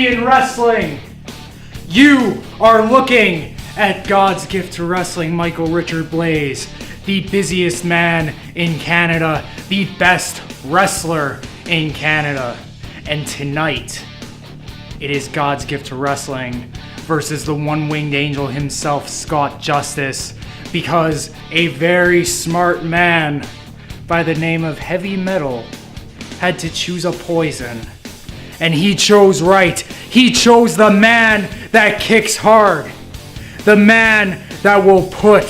be in wrestling. You are looking at God's gift to wrestling, Michael Richard Blais, the busiest man in Canada, the best wrestler in Canada. And tonight, it is God's gift to wrestling versus the one-winged angel himself, Scott Justice, because a very smart man by the name of Heavy Metal had to choose a poison. And he chose right. He chose the man that kicks hard. The man that will put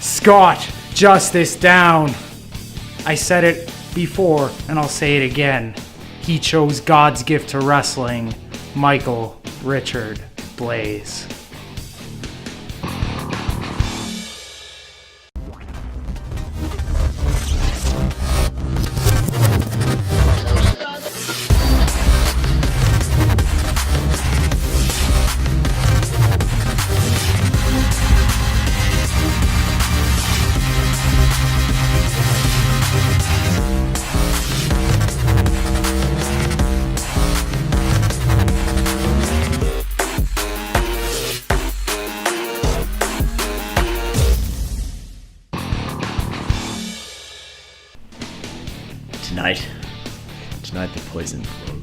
Scott Justice down. I said it before and I'll say it again. He chose God's gift to wrestling, Michael Richard Blais. Tonight the poison flows.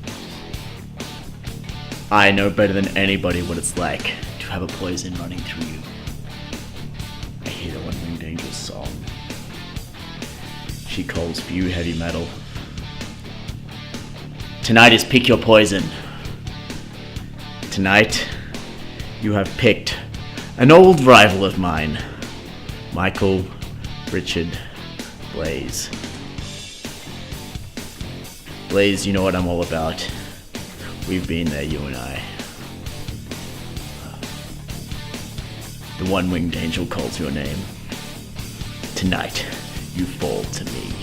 I know better than anybody what it's like to have a poison running through you. I hear the one-winged angel's song. She calls for you, Heavy Metal. Tonight is pick your poison. Tonight, you have picked an old rival of mine, Michael Richard Blais. Blais, you know what I'm all about. We've been there, you and I. The one-winged angel calls your name. Tonight, you fall to me.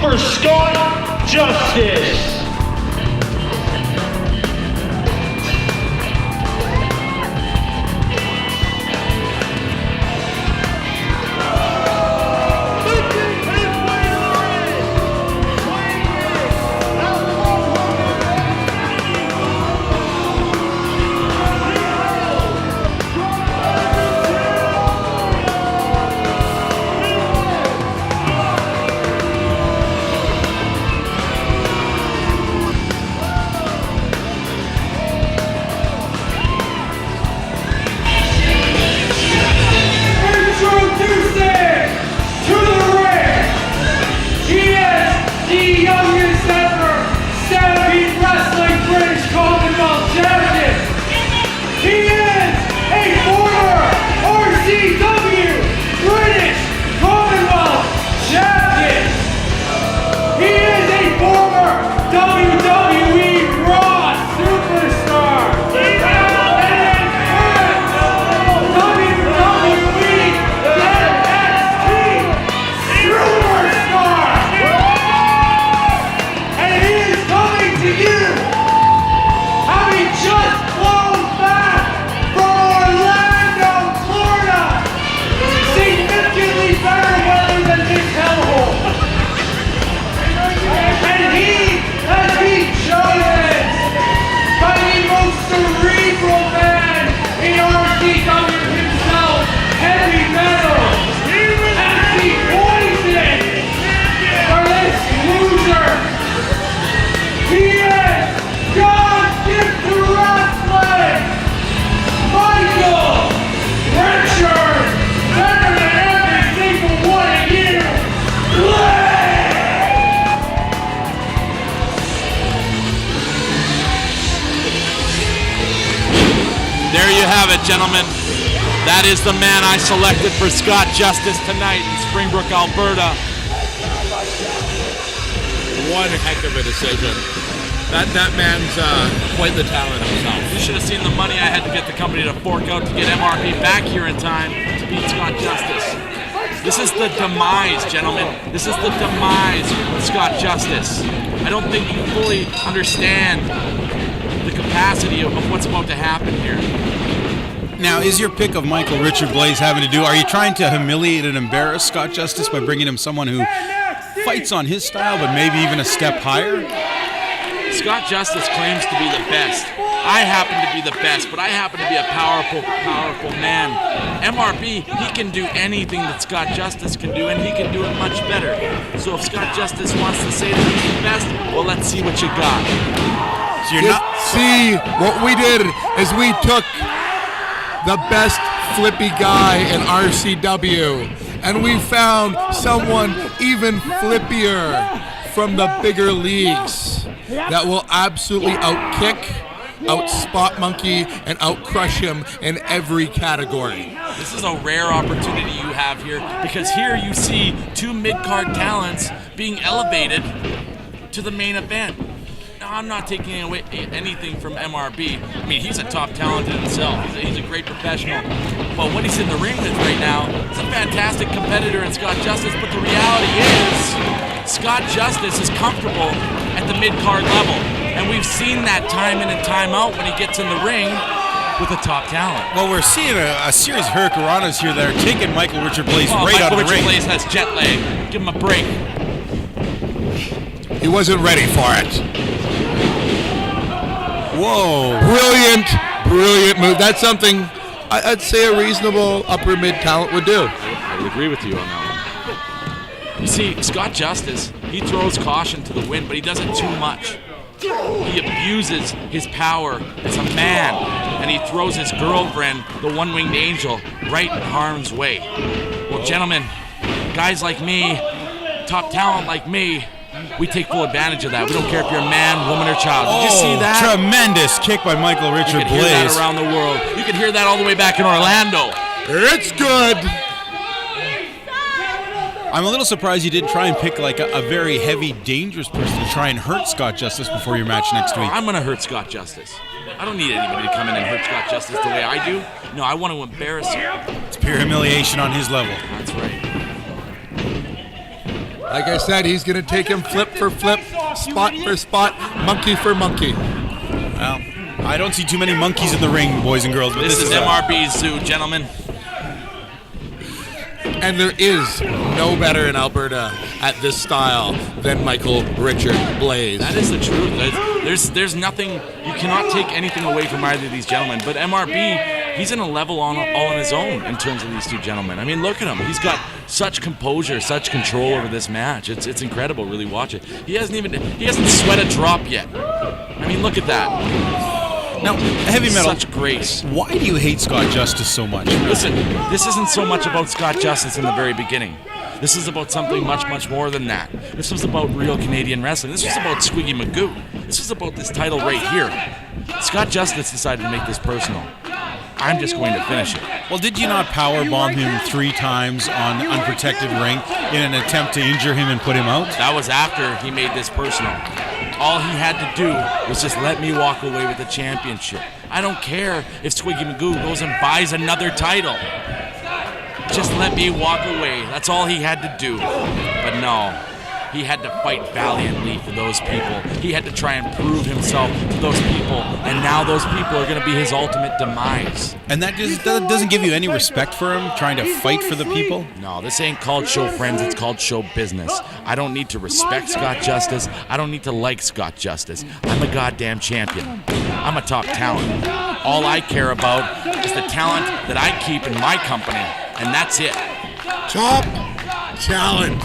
For Scott Justice. gentlemen, that is the man I selected for Scott Justice tonight in Springbrook, Alberta. One heck of a decision. That man's quite the talent himself. You should have seen the money I had to get the company to fork out to get MRB back here in time to beat Scott Justice. This is the demise, gentlemen. This is the demise of Scott Justice. I don't think you fully understand the capacity of what's about to happen here. Now, is your pick of Michael Richard Blais having to do, are you trying to humiliate and embarrass Scott Justice by bringing him someone who fights on his style, but maybe even a step higher? Scott Justice claims to be the best. I happen to be the best, but I happen to be a powerful man. MRB, he can do anything that Scott Justice can do, and he can do it much better. So if Scott Justice wants to say that he's the best, well, let's see what you got. So you're not... See, what we did is we took the best flippy guy in RCW, and we found someone even flippier from the bigger leagues that will absolutely outkick, out-spot monkey, and out-crush him in every category. This is a rare opportunity you have here, because here you see two mid-card talents being elevated to the main event. Now, I'm not taking away anything from MRB. I mean, he's a top talent in himself. He's a great professional. But what he's in the ring with right now is a fantastic competitor in Scott Justice, but the reality is Scott Justice is comfortable at the mid-card level. And we've seen that time in and time out when he gets in the ring with a top talent. Well, we're seeing a series of hurricanranas here that are taking Michael Richard Blais right out of the ring. Michael Richard Blais has jet lag. Give him a break. He wasn't ready for it. Whoa. Brilliant move. That's something I'd say a reasonable upper mid talent would do. I would agree with you on that one. You see, Scott Justice, he throws caution to the wind, but he does it too much. He abuses his power as a man, and he throws his girlfriend, the one-winged angel, right in harm's way. Well, gentlemen, guys like me, top talent like me, we take full advantage of that. We don't care if you're a man, woman, or child. Did you see that? Tremendous kick by Michael Richard You can hear Blais. that around the world. You can hear that all the way back in Orlando. It's good. I'm a little surprised you didn't try and pick like a very heavy, dangerous person to try and hurt Scott Justice before your match next week. I'm going to hurt Scott Justice. I don't need anybody to come in and hurt Scott Justice the way I do. No, I want to embarrass him. It's pure humiliation on his level. That's right. Like I said, he's going to take him flip for flip, spot for spot, monkey for monkey. Well, I don't see too many monkeys in the ring, boys and girls. But This is MRB's zoo, gentlemen. And there is no better in Alberta at this style than Michael Richard Blais. That is the truth. There's nothing, you cannot take anything away from either of these gentlemen. But MRB, he's in a level all on his own in terms of these two gentlemen. I mean, look at him. He's got such composure, such control over this match. It's incredible. Really watch it. He hasn't sweat a drop yet. I mean, look at that. Now, heavy metal. Such grace. Why do you hate Scott Justice so much? Listen, this isn't so much about Scott Justice in the very beginning. This is about something much, much more than that. This was about real Canadian wrestling. This was about Squiggy Magoo. This was about this title right here. Scott Justice decided to make this personal. I'm just going to finish it. Well, did you not powerbomb him 3 times on the unprotected ring in an attempt to injure him and put him out? That was after he made this personal. All he had to do was just let me walk away with the championship. I don't care if Squiggy Magoo goes and buys another title. Just let me walk away. That's all he had to do. But no, he had to fight valiantly for those people. He had to try and prove himself to those people. And now those people are going to be his ultimate demise. And that just doesn't give you any respect for him, trying to fight for the people? No, this ain't called show friends, it's called show business. I don't need to respect Scott Justice. I don't need to like Scott Justice. I'm a goddamn champion. I'm a top talent. All I care about is the talent that I keep in my company, and that's it. Top talent.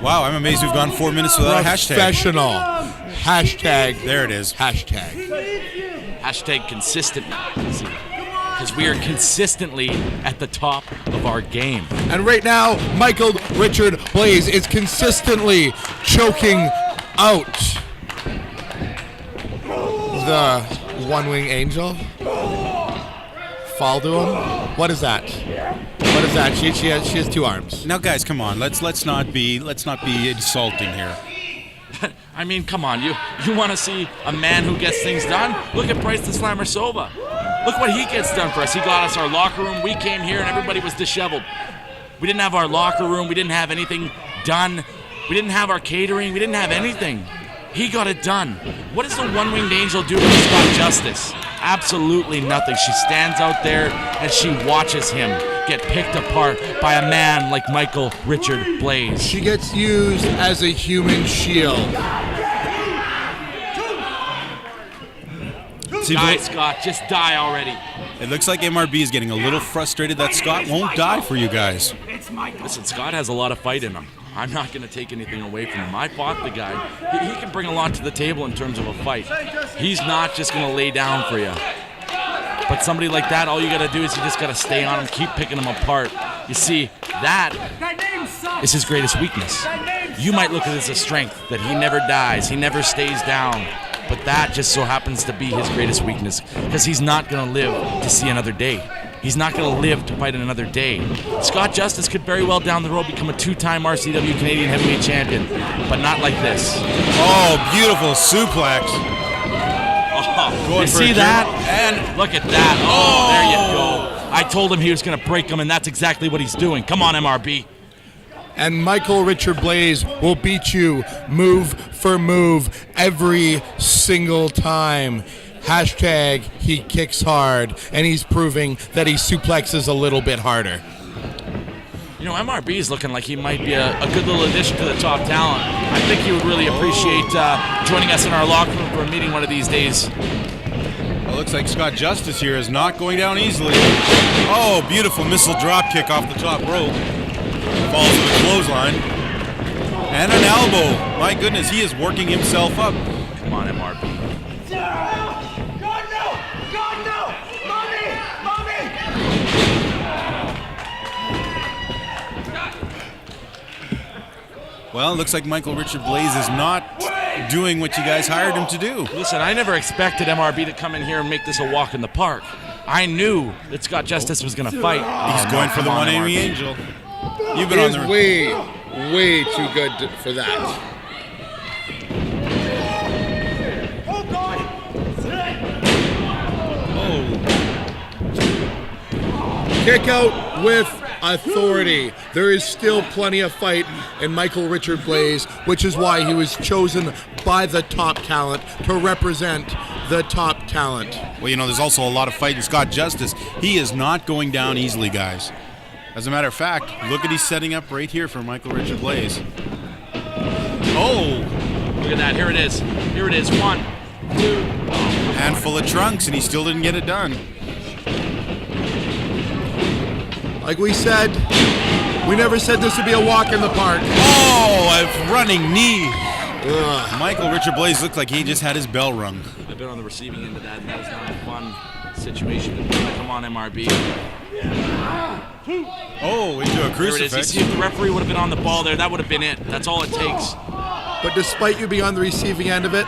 Wow, I'm amazed we've gone 4 minutes without a hashtag. Professional. Hashtag. There it is. Hashtag. Hashtag consistently. Because we are consistently at the top of our game. And right now, Michael Richard Blais is consistently choking out the one-wing angel. fall to him? What is that? What is that? She has 2 arms. Now, guys, come on. Let's not be insulting here. I mean, come on. You want to see a man who gets things done? Look at Brice the Slammer Sova. Look what he gets done for us. He got us our locker room. We came here and everybody was disheveled. We didn't have our locker room. We didn't have anything done. We didn't have our catering. We didn't have anything. He got it done. What does the one-winged angel do for Scott Justice? Absolutely nothing. She stands out there and she watches him get picked apart by a man like Michael Richard Blais. She gets used as a human shield. Die, Scott. Just die already. It looks like MRB is getting a little frustrated that Scott won't die for you guys. Listen, Scott has a lot of fight in him. I'm not going to take anything away from him. I fought the guy. He can bring a lot to the table in terms of a fight. He's not just going to lay down for you. But somebody like that, all you got to do is you just got to stay on him, keep picking him apart. You see, that is his greatest weakness. You might look at it as a strength, that he never dies, he never stays down. But that just so happens to be his greatest weakness, because he's not going to live to see another day. He's not going to live to fight in another day. Scott Justice could very well down the road become a 2-time RCW Canadian Heavyweight Champion, but not like this. Oh, beautiful suplex. You see that? And look at that. Oh, there you go. I told him he was going to break him, and that's exactly what he's doing. Come on, MRB. And Michael Richard Blais will beat you move for move every single time. Hashtag he kicks hard, and he's proving that he suplexes a little bit harder. You know, MRB is looking like he might be a good little addition to the top talent. I think he would really appreciate joining us in our locker room for a meeting one of these days. Well, looks like Scott Justice here is not going down easily. Oh, beautiful missile drop kick off the top rope. Falls to the clothesline. And an elbow. My goodness, he is working himself up. Come on, MRB. Well, it looks like Michael Richard Blais is not doing what you guys hired him to do. Listen, I never expected MRB to come in here and make this a walk in the park. I knew that Scott Justice was going to fight. He's going for the one-winged angel. You've been He on is the way too good for that. Kick out with authority. There is still plenty of fight in Michael Richard Blais, which is why he was chosen by the top talent to represent the top talent. Well, you know, there's also a lot of fight in Scott Justice. He is not going down easily, guys. As a matter of fact, look at he's setting up right here for Michael Richard Blais. Oh! Look at that. Here it is. Here it is. 1, 2. Handful of trunks, and he still didn't get it done. Like we said, we never said this would be a walk in the park. Oh, a running knee. Michael Richard Blais looked like he just had his bell rung. I've been on the receiving end of that, and that was not a fun situation. Come on, MRB. Oh, into a There it is. crucifix. You see, if the referee would have been on the ball there, that would have been it. That's all it takes. But despite you being on the receiving end of it,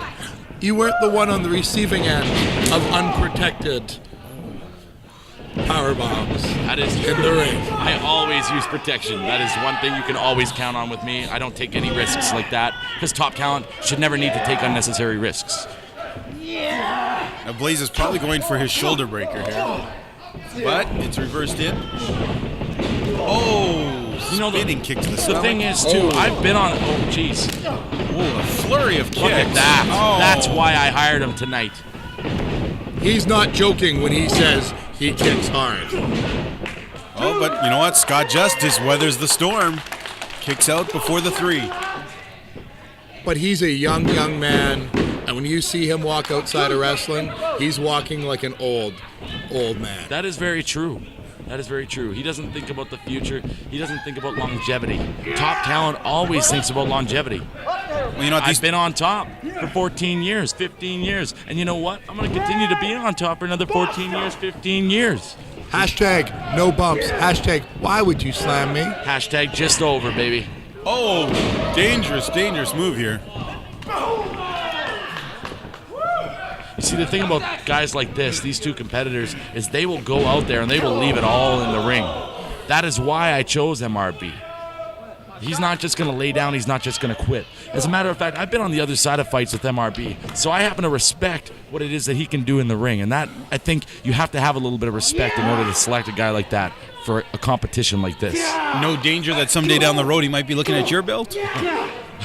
you weren't the one on the receiving end of unprotected power bombs. That is in the ring. I always use protection. That is one thing you can always count on with me. I don't take any risks like that, because top talent should never need to take unnecessary risks. Now Blais is probably going for his shoulder breaker here. But it's reversed in. Oh, spinning kick to the stomach. The thing is, too, I've been on... Oh, jeez. Oh, a flurry of kicks. Look at that. Oh. That's why I hired him tonight. He's not joking when he says he kicks hard. Oh, but you know what? Scott Justice weathers the storm. Kicks out before the 3. But he's a young man, and when you see him walk outside of wrestling, he's walking like an old man. That is very true. That is very true. He doesn't think about the future. He doesn't think about longevity. Top talent always thinks about longevity. Well, you know what? I've been on top for 14 years, 15 years. And you know what? I'm going to continue to be on top for another 14 years, 15 years. Hashtag no bumps. Hashtag why would you slam me? Hashtag just over, baby. Oh, dangerous move here. You see, the thing about guys like this, these two competitors, is they will go out there and they will leave it all in the ring. That is why I chose MRB. He's not just going to lay down. He's not just going to quit. As a matter of fact, I've been on the other side of fights with MRB, so I happen to respect what it is that he can do in the ring. And that, I think you have to have a little bit of respect in order to select a guy like that for a competition like this. No danger that someday down the road he might be looking at your belt?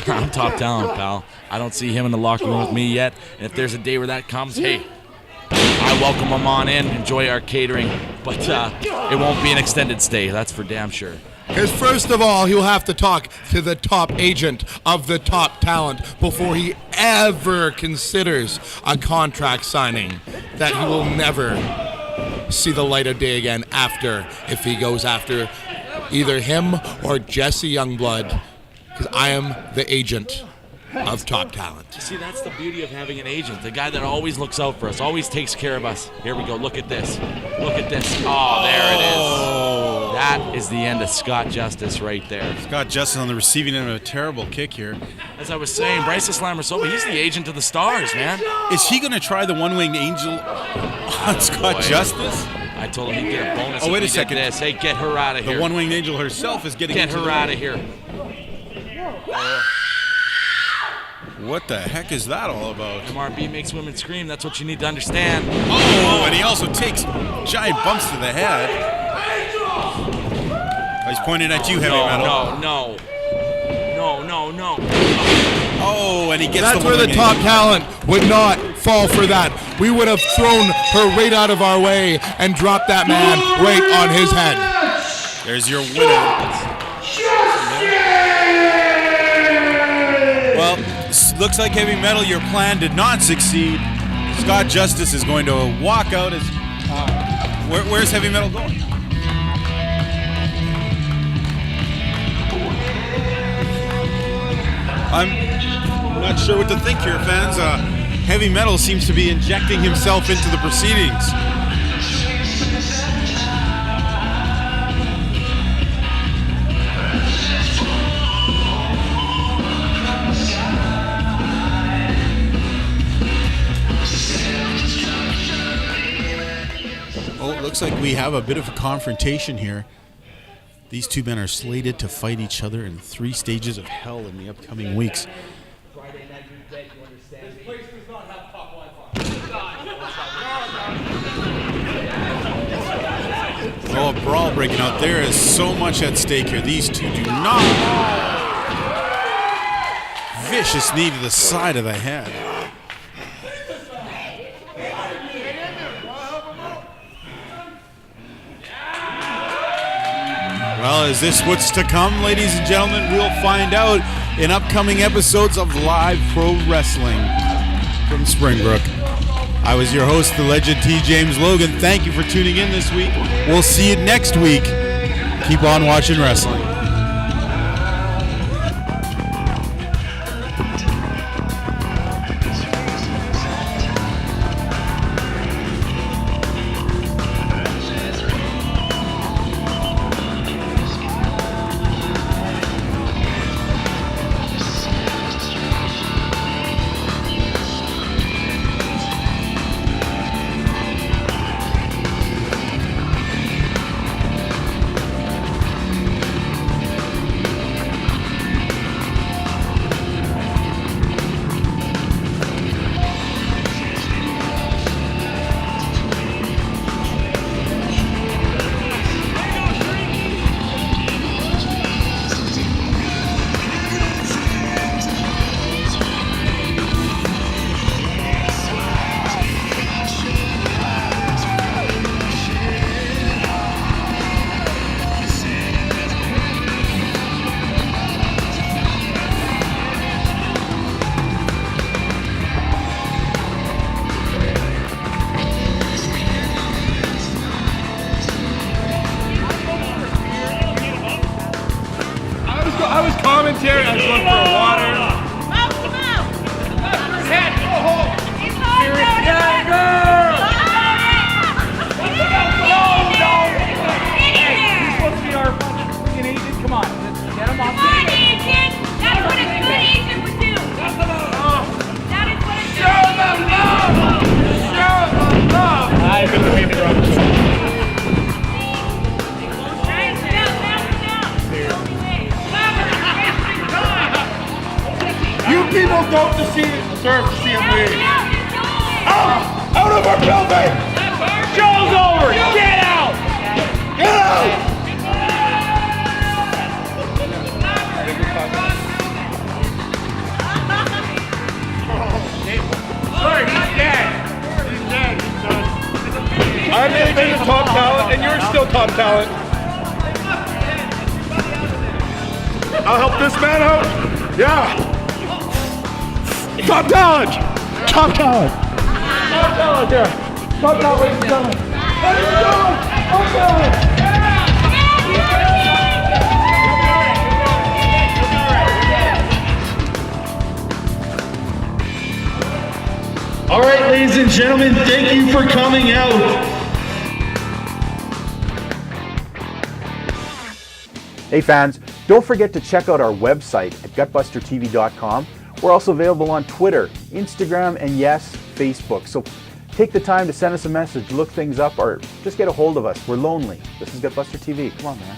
I'm top talent, pal. I don't see him in the locker room with me yet. And if there's a day where that comes, hey, I welcome him on in, enjoy our catering. But it won't be an extended stay, that's for damn sure. Because first of all, he'll have to talk to the top agent of the top talent before he ever considers a contract signing that he will never see the light of day again after, if he goes after either him or Jesse Youngblood, because I am the agent of top talent. See, that's the beauty of having an agent, the guy that always looks out for us, always takes care of us. Here we go, look at this. Look at this. Oh, there it is. That is the end of Scott Justice right there. Scott Justice on the receiving end of a terrible kick here. As I was saying, Brice Sova, he's the agent of the stars, man. Is he going to try the one-winged angel on Scott Justice? I told him he'd get a bonus. Oh, wait if a he did second. This. Hey, get her out of here. The one-winged angel herself is getting Get her out of here. What the heck is that all about? MRB makes women scream. That's what you need to understand. Oh, and he also takes giant bumps to the head. Oh, he's pointing at you, Heavy Metal. No. Oh, and he gets That's the where the one-winged top angel. talent would not fall for that. We would have thrown her right out of our way and dropped that man right on his head. There's your winner. Well, looks like Heavy Metal, your plan did not succeed. Scott Justice is going to walk out as... where's Heavy Metal going? I'm not sure what to think here, fans. Heavy Metal seems to be injecting himself into the proceedings. Oh, it looks like we have a bit of a confrontation here. These two men are slated to fight each other in 3 stages of hell in the upcoming weeks. Oh, a brawl breaking out. There is so much at stake here. These two do not. Vicious knee to the side of the head. Well, is this what's to come, ladies and gentlemen? We'll find out in upcoming episodes of Live Pro Wrestling from Springbrook. I was your host, the legend T James Logan. Thank you for tuning in this week. We'll see you next week. Keep on watching wrestling. I was commentary. I was going for a water. Head. Yeah, girl. He's supposed to be our fucking agent. Come on, let's get him off. Come on, agent. That's what a good agent would do. That is what a good agent would do. deserve to see him leave. Out of our building! Show's over! Get out! Get out! I may be the top talent, and you're still top talent. I'll help this man out. Yeah. Top talent. Top talent. Top talent here. Top talent, ladies and gentlemen. Ladies and gentlemen, top talent. All right, ladies and gentlemen, thank you for coming out. Hey fans, don't forget to check out our website at gutbustertv.com. We're also available on Twitter, Instagram, and yes, Facebook. So take the time to send us a message, look things up, or just get a hold of us. We're lonely. This is Gutbuster TV. Come on, man.